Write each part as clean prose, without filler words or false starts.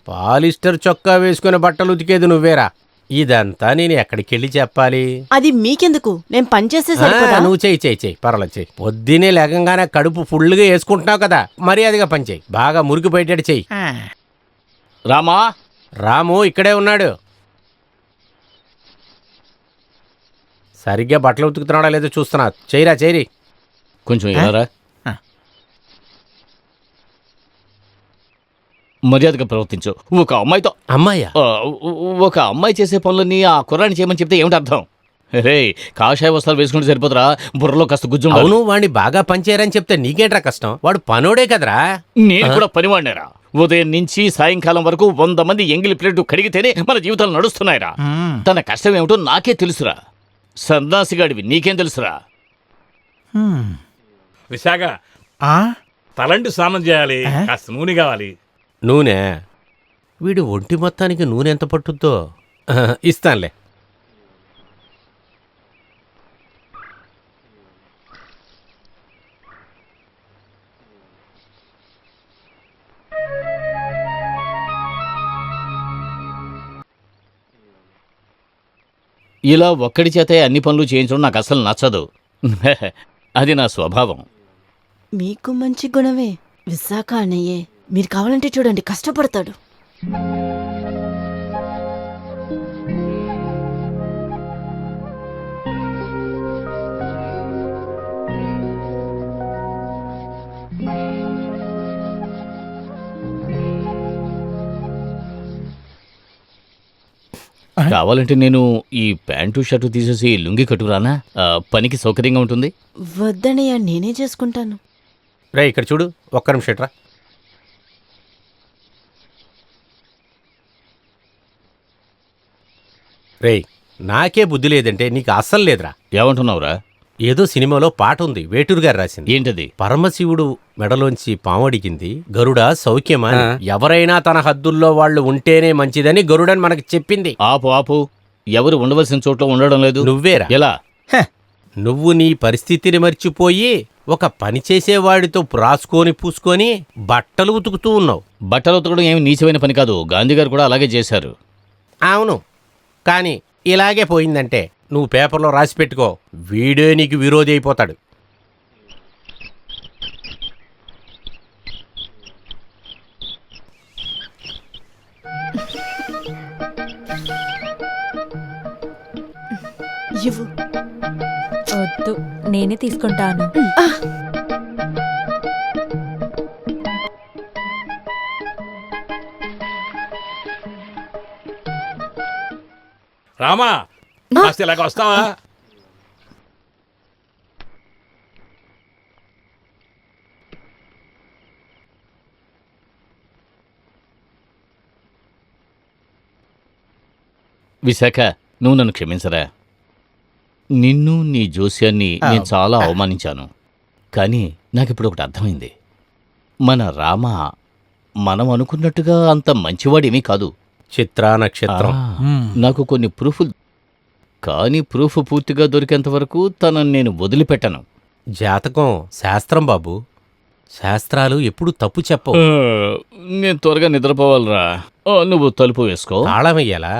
Polyester చొక్కా వేసుకుని బట్టలు ఉతికేది నువ్వేరా. ఇదంతా నేను ఎక్కడికెళ్ళి చెప్పాలి? అది మీకెందుకు, నేను పనిచేస్తే సరిపోదా? నువ్వు చెయ్యి పర్వాలేదు చెయ్యి. పొద్దునే లేకంగానే కడుపు ఫుల్గా వేసుకుంటున్నావు కదా, మర్యాదగా పని చెయ్యి. బాగా మురికి బయటెడు చెయ్యి. రామా, రాము ఇక్కడే ఉన్నాడు. సరిగ్గా బట్టలు ఉతుకుతున్నాడా లేదో చూస్తున్నా. చెయ్యి. కొంచెం ఎలారా, మర్యాదగా ప్రవర్తించు. అమ్మాయ్యా? ఒక అమ్మాయి చేసే పనులని ఆ కుర్రాన్ని చేయమని చెప్తే ఏమిటి అర్థం? రే, కాషాయ వస్త్రాలు వేసుకుంటే సరిపోతురా, బుర్రలో కాస్త గుజ్జు. అవును, వాడిని బాగా పనిచేయరని చెప్తే నీకేంట్రా కష్టం? వాడు పనోడే కదరా. నేను కూడా పనివాడినారా. ఉదయం నుంచి సాయంకాలం వరకు 100 మంది ఎంగిలి ప్లేటు కడిగితేనే మన జీవితాలు నడుస్తున్నాయిరా. తన కష్టం ఏమిటో నాకే తెలుసురా. సన్నాసిగాడివి, నీకేం తెలుసురా? విశాఖ, తలంటి స్నానం చేయాలి, కాస్త నూనె కావాలి. నూనె? వీడు ఒంటి మొత్తానికి నూనె ఎంత పట్టుద్దో. ఇస్తానులే. ఇలా ఒక్కడి చేతే అన్ని పనులు చేయించడం నాకు అసలు నచ్చదు. అది నా స్వభావం. మీకు మంచి గుణమే. విశాఖ అన్నయ్యే, మీరు కావాలంటే చూడండి, కష్టపడతాడు. కావాలంటే నేను ఈ ప్యాంటు షర్టు తీసేసి లుంగి కట్టుకురానా? పనికి సౌకర్యంగా ఉంటుంది. వద్దనయ్య, నేనే చేసుకుంటాను. రే ఇక్కడ చూడు, ఒక్క నిమిషం రా. రే, నాకే బుద్ధి లేదంటే నీకు అస్సలు లేదురా. ఏమంటున్నావురా? ఏదో సినిమాలో పాట ఉంది, వేటూరు గారు రాసింది. ఏంటది? పరమశివుడు మెడలోంచి పామడిగింది, గరుడా సౌఖ్యమా, ఎవరైనా తన హద్దుల్లో వాళ్ళు ఉంటేనే మంచిదని గరుడని మనకి చెప్పింది. ఆపు. ఎవరు ఉండవలసిన చోట్ల ఉండడం లేదు. నువ్వేరా. ఎలా? నువ్వు నీ పరిస్థితిని మర్చిపోయి ఒక పని చేసేవాడితో రాసుకొని పూసుకొని బట్టలు ఉతుకుతూ ఉన్నావు. బట్టలు ఉతకడం ఏమి నీచమైన పని కాదు. గాంధీ గారు కూడా అలాగే చేశారు. అవును, కానీ ఇలాగే పోయిందంటే నువ్వు పేపర్లో రాసి పెట్టుకో, వీడే నీకు విరోధి అయిపోతాడు. ఇవ్వు. వద్దు, నేనే తీసుకుంటాను. రామా, కాస్త ఇలాగ వస్తావా? విశాఖ, నువ్వు నన్ను క్షమించరా. నిన్ను, నీ జోస్యాన్ని నేను చాలా అవమానించాను. కానీ నాకిప్పుడు ఒకటి అర్థమైంది. మన రామ మనం అనుకున్నట్టుగా అంత మంచివాడేమీ కాదు. చిత్రా నక్షత్రం. నాకు కొన్ని ప్రూఫ్లు, కానీ ప్రూఫ్ పూర్తిగా దొరికేంత వరకు తనను నేను వదిలిపెట్టను. జాతకం శాస్త్రం బాబు, శాస్త్రాలు ఎప్పుడు తప్పు చెప్పవు. నేను త్వరగా నిద్రపోవాలరా. నువ్వు తలుపు వేసుకో. తాళమయ్యాలా?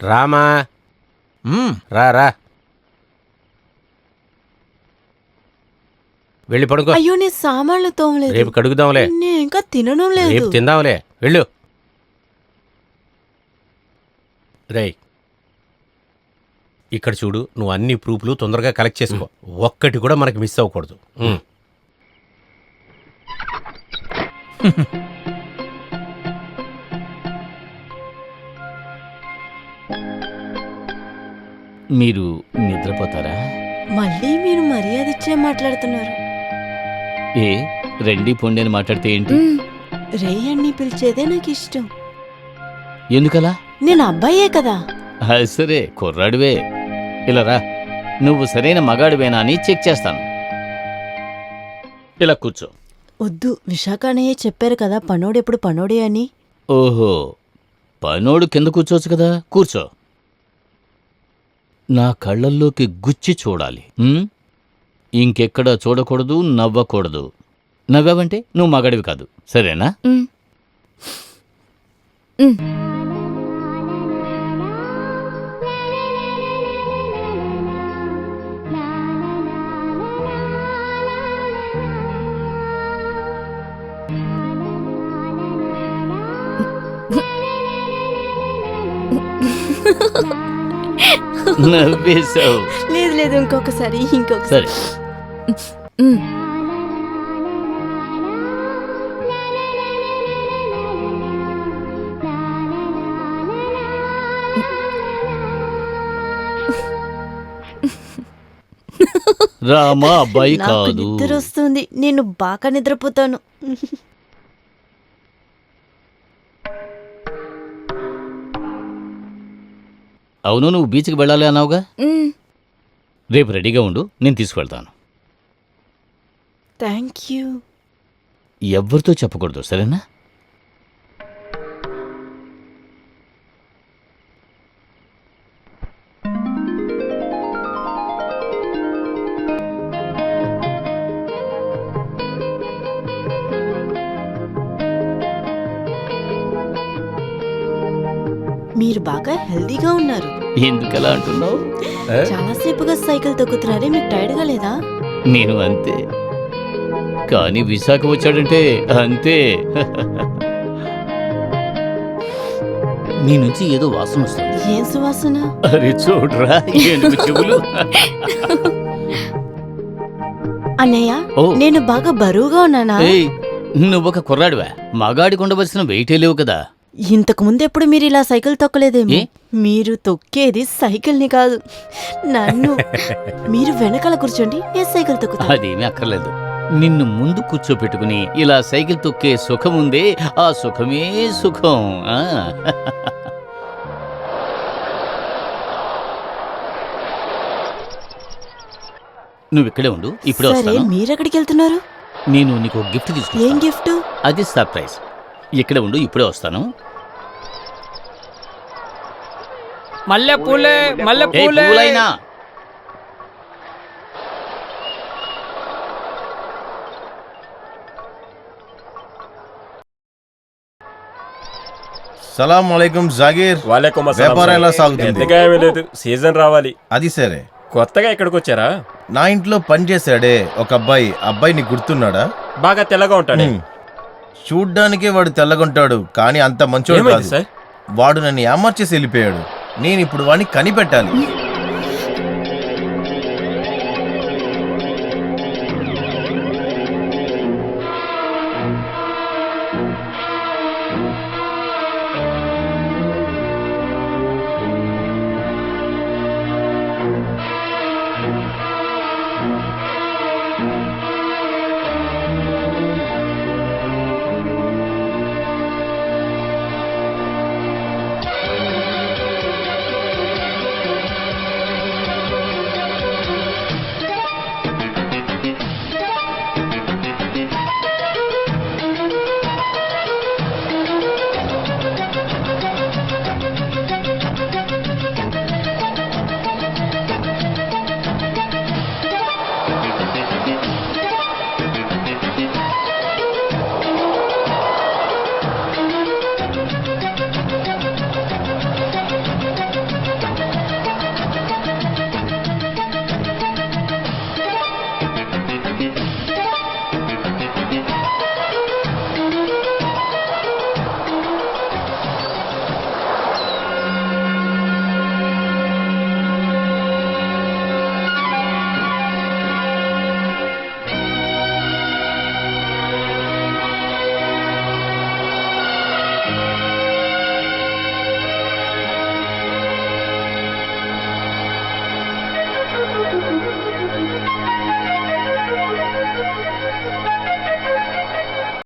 రామా, రా వెళ్ళి పడుకో. అయ్యో, నేను సామాన్లు తోమలేదు. రేపు కడుగుదాంలే. నేను ఇంకా తినడం లేదు. రేపు తిందాంలే, వెళ్ళు. రేయ్, ఇక్కడ చూడు, నువ్వు అన్ని ప్రూఫ్లు తొందరగా కలెక్ట్ చేసుకో. ఒక్కటి కూడా మనకి మిస్ అవ్వకూడదు. మీరు నిద్రపోతారా? మళ్ళీ మీరు మర్యాద ఇచ్చే మాట్లాడుతున్నారు. ఏ రెండీ పొండి అని మాట్లాడితే ఏంటి? రేయన్ని పిలిచేదే నాకు ఇష్టం. ఎందుకలా? నేను అబ్బాయే కదా. సరే, కుర్రాడివే. ఇలా రా. నువ్వు సరైన మగాడివేనా అని చెక్ చేస్తాను. ఇలా కూర్చో. వద్దు, విశాఖ అన్నయ్య చెప్పారు కదా, పనోడెప్పుడు పనోడే అని. ఓహో, పనోడు కింద కూర్చోవచ్చు కదా. కూర్చో. నా కళ్ళల్లోకి గుచ్చి చూడాలి. ఇంకెక్కడా చూడకూడదు, నవ్వకూడదు. నవ్వావంటే నువ్వు మగాడివి కాదు, సరేనా? మ్. మ్. నవ్వేశావు. లేదు లేదు, ఇంకొకసారి. సరే. మ్. రామా అబ్బాయి నాకు కాదు. నిద్ర వస్తుంది, నేను బాగా నిద్రపోతాను. అవును, నువ్వు బీచ్కి వెళ్ళాలి అన్నావుగా. మ్. రేపు రెడీగా ఉండు, నేను తీసుకువెళ్తాను. Thank you. ఎవ్వరితో చెప్పకూడదు, సరేనా? మీరు బాగా హెల్దీగా ఉన్నారు. ఎందుకలా అంటున్నావు? చాలా సేపుగా సైకిల్ తొక్కుతున్నారే, మీకు టైర్డ్ గా లేదా? నేను అంతే, కానీ విశాఖ వచ్చాడంటే అంతే. నీ నుంచి ఏదో వాసన వస్తుంది. ఏం సువాసన? అరే చూడరా, ఏనుగు చెవులు. అన్నయ్య, ఓ. నేను బాగా బరువుగా ఉన్నానా? ఏయ్, నువ్వొక కుర్రాడివా, మగాడికి ఉండవలసిన వెయిటే లేవు కదా. ఇంతకు ముందు ఎప్పుడు మీరు ఇలా సైకిల్ తొక్కలేదేమో. ఏ? మీరు తొక్కేది సైకిల్ ని కాదు, నన్ను. మీరు వెనకాల కూర్చోండి, నేను సైకిల్ తొక్కుతా. అదేమీ అక్కర్లేదు. నిన్ను ముందు కూర్చోపెట్టుకుని ఇలా సైకిల్ తొక్కే సుఖం ఉందే, ఆ సుఖమే సుఖం. ఆ. నువ్వు ఇక్కడే ఉండు, ఇప్పుడే సరే, వస్తాను. మీరెక్కడికి వెళ్తున్నారు? నేను నీకు గిఫ్ట్ ఏం తీసుకుంటాను. గిఫ్ట్? అది సర్ప్రైజ్. ఇక్కడే ఉండు, ఇప్పుడే వస్తాను. మల్లె పూలే మల్లె ఏయ్, పూలే. పువ్వులైనా. సలాం అలైకుం జాగీర్. వాలేకుమ్ అస్సలాం వ్యాపారం ఎలా సార్. సాగుతుంది? పెద్దగా ఏమీ లేదు, సీజన్ రావాలి. అది సరే, కొత్తగా ఇక్కడికి వచ్చారా? నా ఇంట్లో పని చేశాడే ఒక అబ్బాయి నీకు గుర్తున్నాడా? బాగా తెల్లగా ఉంటాడు. చూడ్డానికే వాడు తెల్లగుంటాడు, కానీ అంత మంచోడు ఏమైంది కాదు. సార్? వాడు నన్ను ఏమార్చేసి వెళ్ళిపోయాడు. నేను ఇప్పుడు వాడిని కనిపెట్టాలి.